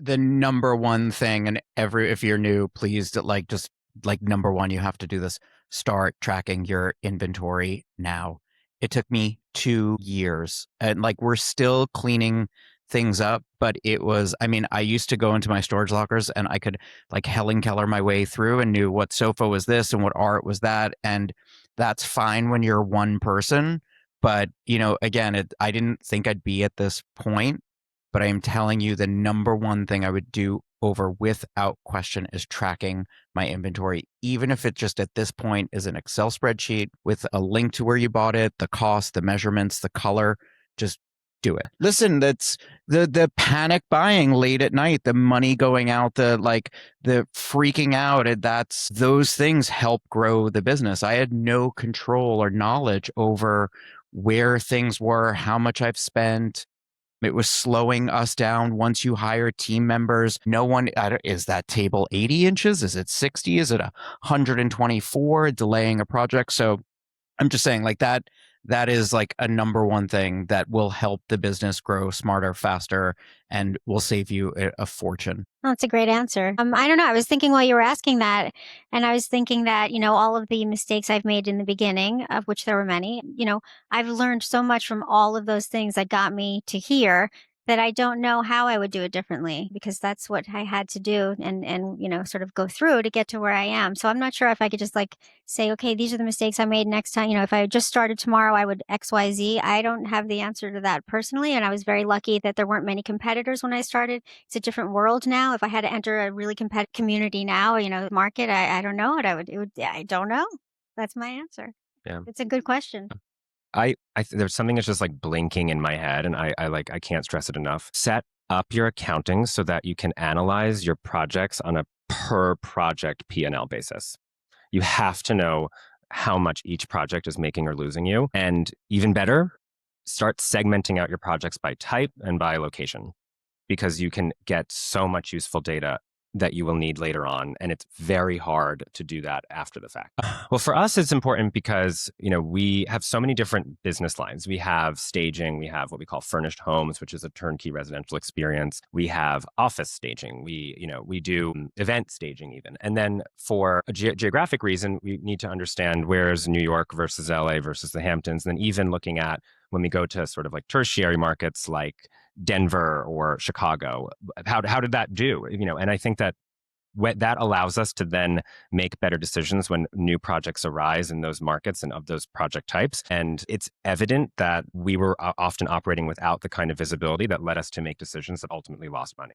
The number one thing, and if you're new, please just number one, you have to do this. Start tracking your inventory now. It took me 2 years, and we're still cleaning things up, but I used to go into my storage lockers and I could Helen Keller my way through and knew what sofa was this and what art was that. And that's fine when you're one person. But, again, I didn't think I'd be at this point, but I am telling you the number one thing I would do over without question is tracking my inventory, even if it just at this point is an Excel spreadsheet with a link to where you bought it, the cost, the measurements, the color. Just do it. Listen, that's the panic buying late at night, the money going out, the freaking out. Those things help grow the business. I had no control or knowledge over where things were, how much I've spent. It was slowing us down. Once you hire team members, is that table 80 inches? Is it 60? Is it 124? Delaying a project. So I'm just saying that is a number one thing that will help the business grow smarter, faster, and will save you a fortune. Well, that's a great answer. I don't know. I was thinking while you were asking that, and I was thinking that, all of the mistakes I've made in the beginning, of which there were many, I've learned so much from all of those things that got me to here that I don't know how I would do it differently, because that's what I had to do and sort of go through to get to where I am. So I'm not sure if I could just say, okay, these are the mistakes I made next time. If I just started tomorrow, I would X, Y, Z. I don't have the answer to that personally. And I was very lucky that there weren't many competitors when I started. It's a different world now. If I had to enter a really competitive community now, market, I don't know what I don't know. That's my answer. Yeah. It's a good question. There's something that's just blinking in my head, and I can't stress it enough. Set up your accounting so that you can analyze your projects on a per project P&L basis. You have to know how much each project is making or losing you. And even better, start segmenting out your projects by type and by location, because you can get so much useful data that you will need later on. And it's very hard to do that after the fact. Well, for us, it's important because, we have so many different business lines. We have staging, we have what we call furnished homes, which is a turnkey residential experience. We have office staging. We do event staging even. And then for a geographic reason, we need to understand where's New York versus LA versus the Hamptons. And then even looking at when we go to sort of tertiary markets like Denver or Chicago, how did that do? And I think that that allows us to then make better decisions when new projects arise in those markets and of those project types. And it's evident that we were often operating without the kind of visibility that led us to make decisions that ultimately lost money.